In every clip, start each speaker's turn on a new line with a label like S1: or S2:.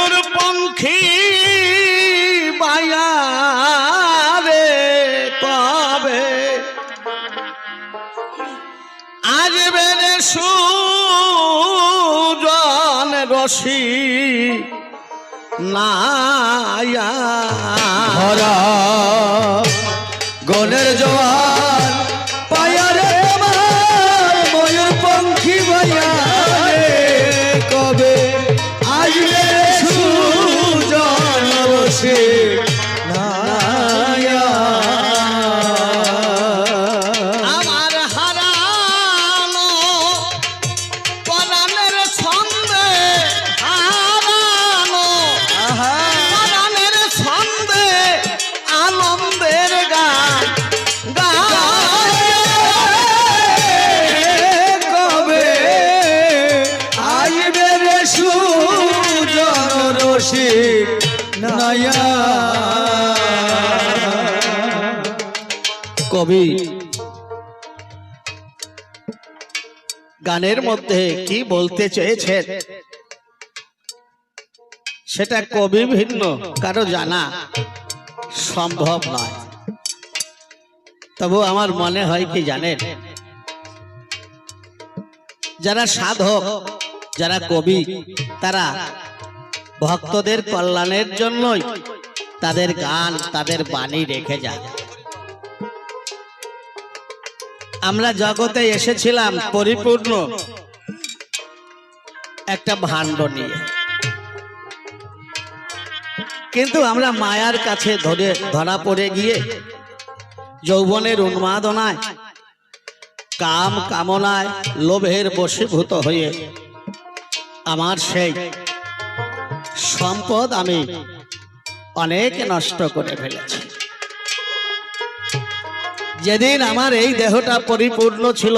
S1: ময়ূর পঙ্খী বায়ারে কবে আসবে রে সুজন রশি নায়া
S2: ভরা গনের জোয়ার পায়ারে তোমার ময়ূর পঙ্খী বায়ারে কবে আসবে সুজন রশি নায়া
S1: আমার হারানো পরাণের ছন্দে হারানো পরাণের ছন্দে আনন্দের গান
S2: কবে আসবে রে সুজন রশি নায়া
S1: কবি গানের মধ্যে কি বলতে চেয়েছেন সেটা কবি ভিন্ন কারো জানা সম্ভব নয়। তবু আমার মনে হয় কি জানেন, যারা সাধক যারা কবি তারা ভক্তদের কল্যাণের জন্যই তাদের গান তাদের বাণী রেখে যায়। আমরা জগতে এসেছিলাম পরিপূর্ণ একটা ভাণ্ড নিয়ে, কিন্তু আমরা মায়ার কাছে ধরা পড়ে গিয়ে যৌবনের উন্মাদনায় কাম কামনায় লোভের বশীভূত হয়ে আমার সেই সম্পদ আমি অনেক নষ্ট করে ফেলেছি। যেদিন আমার এই দেহটা পরিপূর্ণ ছিল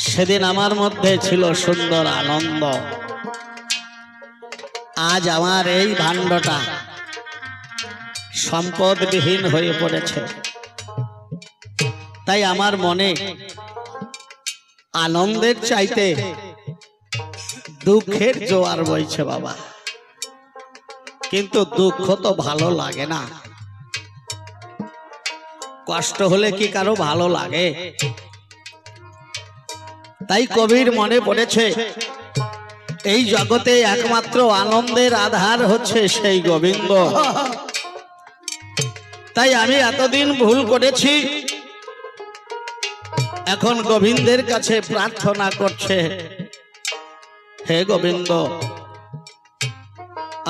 S1: সেদিন আমার মধ্যে ছিল সুন্দর আনন্দ। আজ আমার এই ভাণ্ডটা সম্পদবিহীন হয়ে পড়েছে, তাই আমার মনে আনন্দের চাইতে দুঃখের জোয়ার বইছে বাবা। কিন্তু দুঃখ তো ভালো লাগে না, কষ্ট হলে কি কারো ভালো লাগে? তাই কবির মনে পড়েছে এই জগতে একমাত্র আনন্দের আধার হচ্ছে সেই গোবিন্দ। তাই আমি এতদিন ভুল করেছি, এখন গোবিন্দের কাছে প্রার্থনা করছে, হে গোবিন্দ,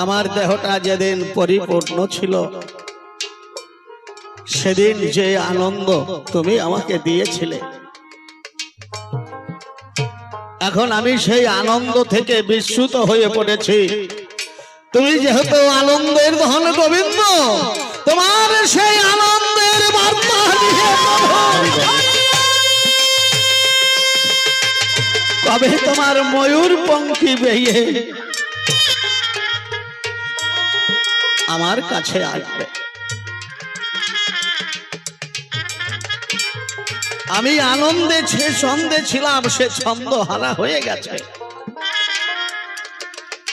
S1: আমার দেহটা যেদিন পরিপূর্ণ ছিল সেদিন যে আনন্দ তুমি আমাকে দিয়েছিলে, এখন আমি সেই আনন্দ থেকে বিস্মৃত হয়ে পড়েছি। তুমি যেহেতু আনন্দের ধন গোবিন্দ, তোমার সেই আনন্দের বার্তা দিয়ে কবে তোমার ময়ূর পঙ্খী বেয়ে আমার কাছে আসবে। আমি আনন্দে ছন্দে ছিলাম, সে ছন্দ হারা হয়ে গেছে।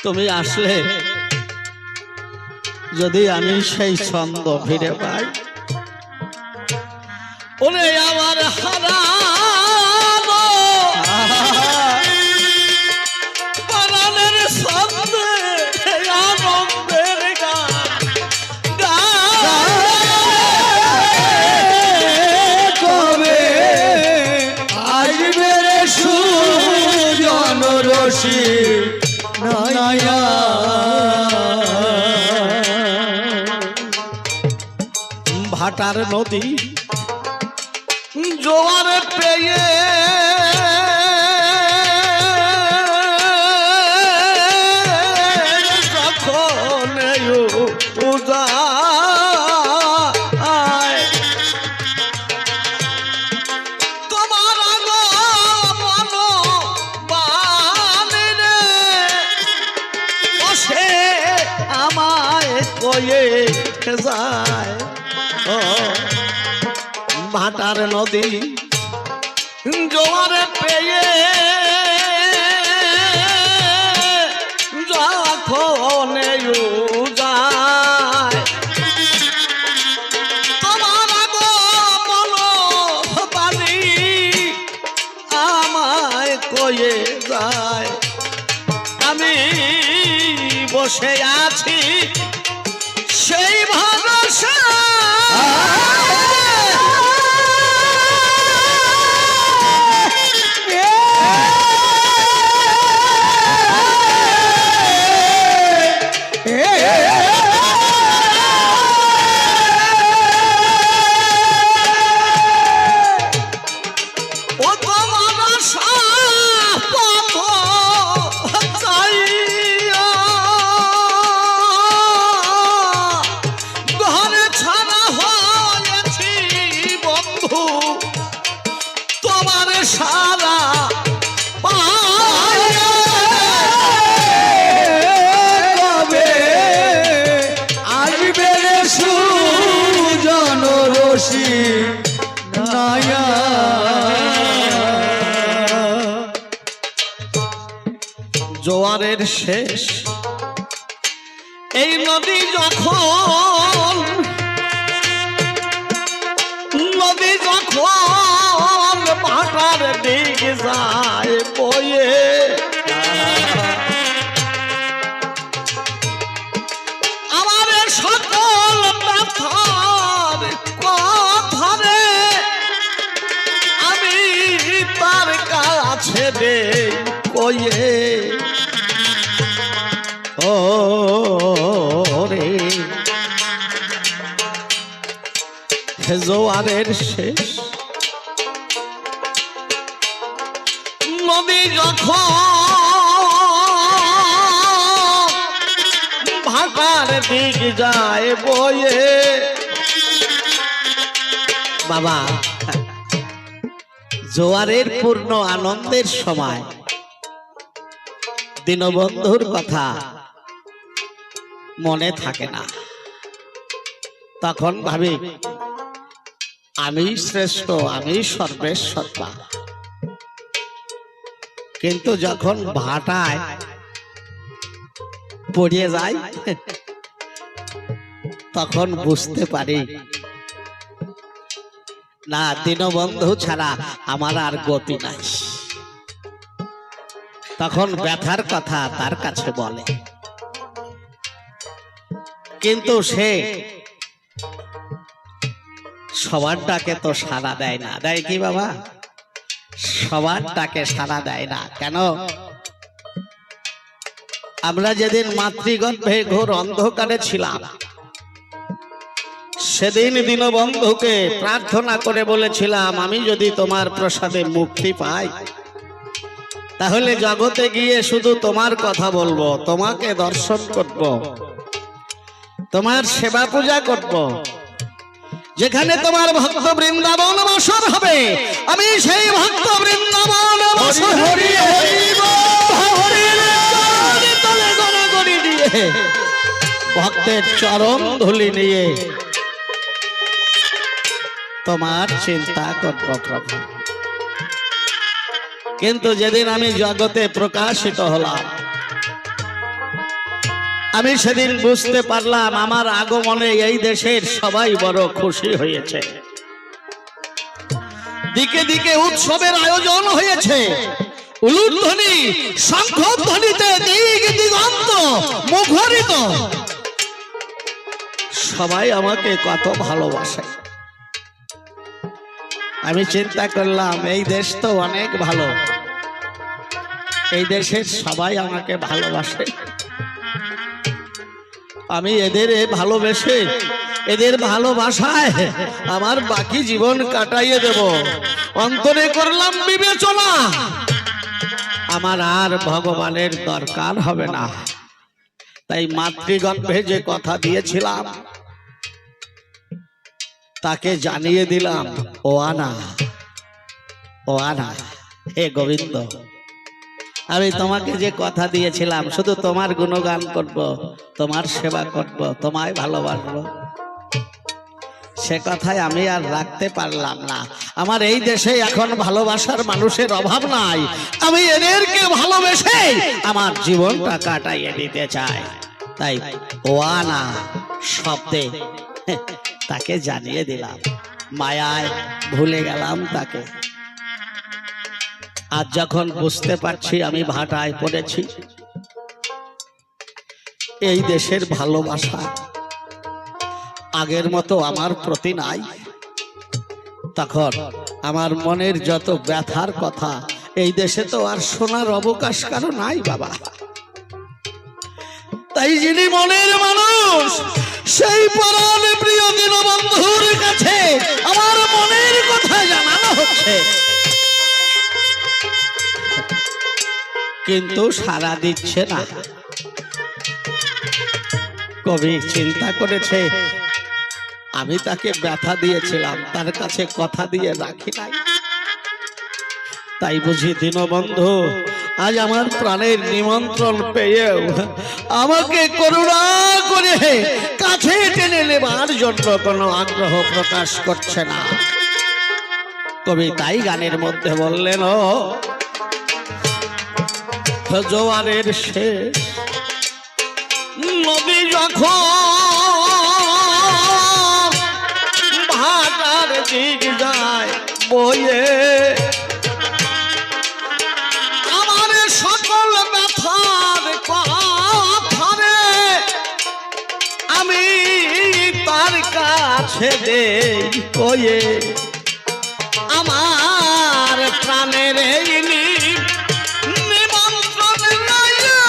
S1: তুমি আসলে যদি আমি সেই ছন্দ ফিরে পাই, ওরে আমার হারানো প্রাণের ছন্দে আনন্দের গান
S2: কবে আসবে রে সুজন রশি নায়া
S1: ভাটার নদী জোয়ার পেয়ে যখন উদায় তোমার মন বানিরে বসে আমায় কয়ে যায়, ভাটার নদী জোয়ারে পেয়ে এখন যায় তোমার আগমন বাণী আমায় কয়ে যায় আমি বসে আছি সেই ভরসা ও তোমার আশা পথ চাইয়া ঘরে ছাড়া হয়েছি বন্ধু তোমার সারা পাইয়া
S2: কবে আসবে রে সুজন রসিক নায়া
S1: জোয়ারের শেষ এই নদী যখন ভাটার দিক যায় বয়ে আমার সকল ব্যথার কথারে আমি তার কাছে রে কয়ে ও রে জোয়ারের শেষ নদী যখন ভাটার দিক যায় বয়ে বাবা জোয়ারের পূর্ণ আনন্দের সময় দীনবন্ধুর কথা মনে থাকে না তখন ভাবি আমি শ্রেষ্ঠ আমি সর্বেশ্বর কিন্তু যখন ভাটায় পড়ে যায় তখন বুঝতে পারি না দীনবন্ধু ছাড়া আমার আর গতি নাই তখন ব্যথার কথা তার কাছে বলে কিন্তু সে সবার ডাকে তো সাড়া দেয় না দেয় কি বাবা সবার ডাকে সাড়া দেয় না কেন আমরা যেদিন মাতৃগর্ভে ঘোর অন্ধকারে ছিলাম সেদিন দীনবন্ধুকে প্রার্থনা করে বলেছিলাম আমি যদি তোমার প্রসাদে মুক্তি পাই তাহলে জগতে গিয়ে শুধু তোমার কথা বলবো তোমাকে দর্শন করব তোমার সেবা পূজা করব যেখানে তোমার ভক্ত বৃন্দাবন বাসর হবে আমি সেই ভক্ত বৃন্দাবন বাসর হরি তলে গণগণি দিয়ে ভক্তের চরণ ধুলি নিয়ে তোমার চিন্তা করব প্রভু কিন্তু যেদিন আমি জগতে প্রকাশিত হলাম আমি সেদিন বুঝতে পারলাম আমার আগমনে এই দেশের সবাই বড় খুশি হয়েছে দিকে দিকে উৎসবের আয়োজন হয়েছে উলুধ্বনি শঙ্খধ্বনিতে দিক দিগন্ত মুখরিত সবাই আমাকে কত ভালোবাসে আমি চিন্তা করলাম এই দেশ তো অনেক ভালো এই দেশের সবাই আমাকে ভালোবাসে আমি এদের ভালোবেসে এদের ভালোবাসায় আমার বাকি জীবন কাটাইয়ে দেব অন্তরে করলাম বিবেচনা আমার আর ভগবানের দরকার হবে না তাই মাতৃগর্ভে যে কথা দিয়েছিলাম তাকে জানিয়ে দিলাম ও আনা হে গোবিন্দ আমি তোমাকে যে কথা দিয়েছিলাম শুধু তোমার গুণগান করব তোমার সেবা করব তোমায় ভালোবাসবো সে কথাই আমি আর রাখতে পারলাম না আমার এই দেশে এখন ভালোবাসার মানুষের অভাব নাই আমি এদেরকে ভালোবেসে আমার জীবনটা কাটাইয়ে দিতে চায়। তাই ওয়ানা শব্দে তাকে জানিয়ে দিলাম, মায়ায় ভুলে গেলাম তাকে। আজ যখন বুঝতে পারছি আমি ভাটায় পড়েছি, এই দেশের ভালোবাসা আগের মতো আমার প্রতি নাই, তখন আমার মনের যত ব্যথার কথা এই দেশে তো আর শোনার অবকাশ কারো নাই বাবা। তাই যিনি মনের মানুষ সেই পরাণ প্রিয় দীনবন্ধুর কাছে আমার মনের কথা জানানো হচ্ছে, কিন্তু সাড়া দিচ্ছে না। কবি চিন্তা করেছে আমি তাকে ব্যথা দিয়েছিলাম, তার কাছে কথা দিয়ে রাখি নাই, তাই বুঝি দীনবন্ধু আজ আমার প্রাণের নিমন্ত্রণ পেয়েও আমাকে করুণা করে কাছে টেনে নেবার জন্য কোনো আগ্রহ প্রকাশ করছে না। কবি তাই গানের মধ্যে বললেন, ও জোয়ারের শেষ নদী যখন ভাটার দিক যায় বয়ে, আমার সকল ব্যথার কথারে আমি তার কাছে দেই কয়ে, আমার প্রাণের এই নিমন্ত্রণ লইয়া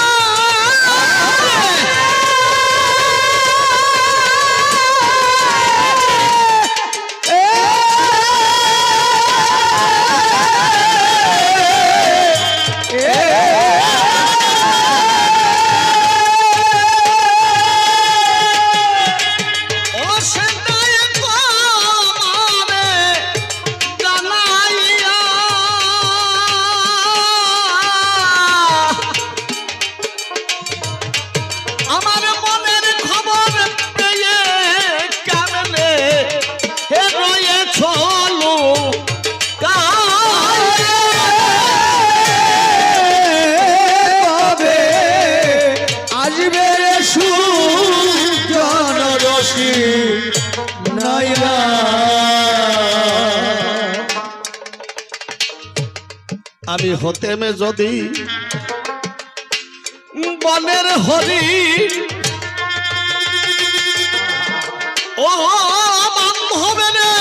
S1: আমি হতেমে যদি বনের হরি, ও বান্ধবে রে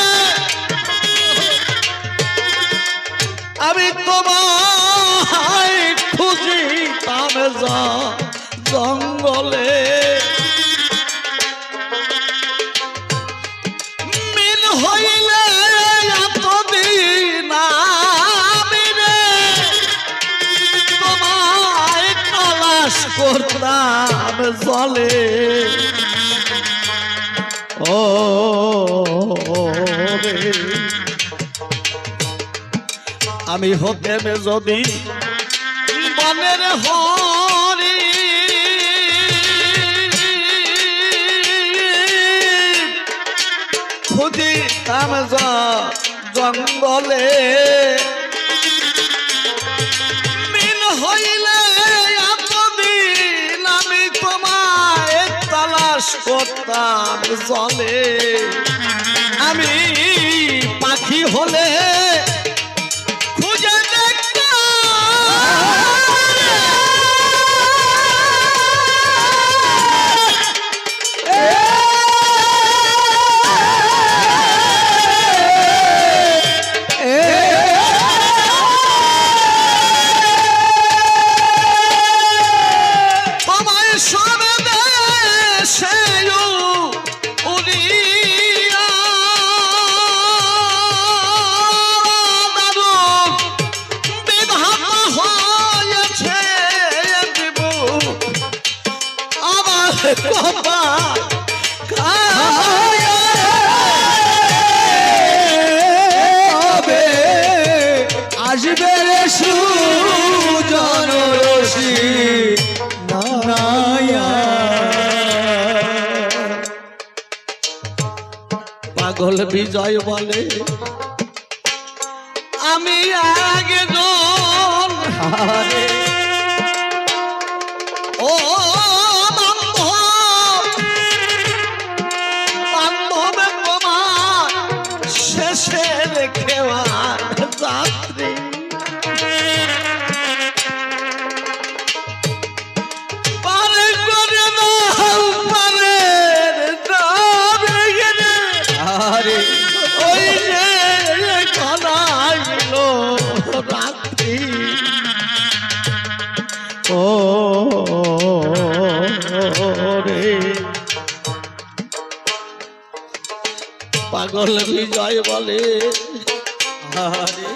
S1: আমি তোমায় খুঁজিতাম জঙ্গলে, মিল হইলে এতদিন করতাম জলে, ও আমি হতেমে যদি বনের হরি, খুঁজিতাম জঙ্গলে, মিল হইলে করতাম জলে, আমি পাখি হলে খুঁজে দেখতাম,
S2: আসবে রে সুজন রশি নায়া,
S1: পাগল বিজয় বলে আমি একজন পাগল বিজয় বলে
S2: আরে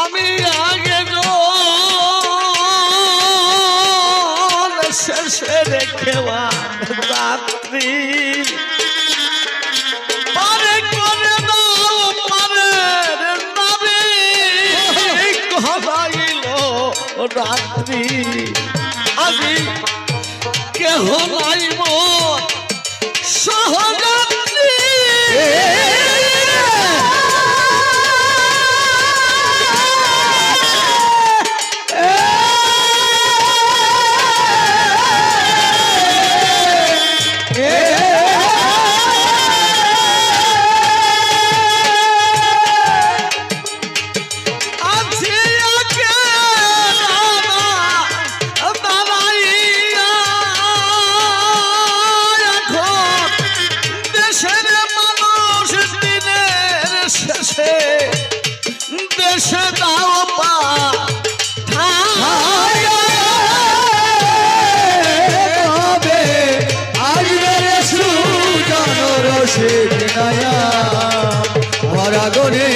S1: আমি আগে শেষে রেখেবা রাত্রি পারে করে দাও পারের নামে হারাইল রাত্রি আমি কেহ নাই মোর সহযাত্রী দেশে দাও পা
S2: কবে আসবে রে সুজন রসিক নয়া ভরা গরে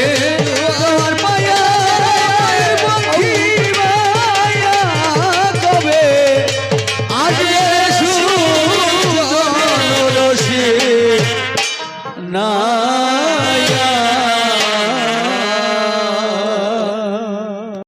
S2: আমার মায়া বন্ধি মায়া কবে আসবে রে সুজন রসিক না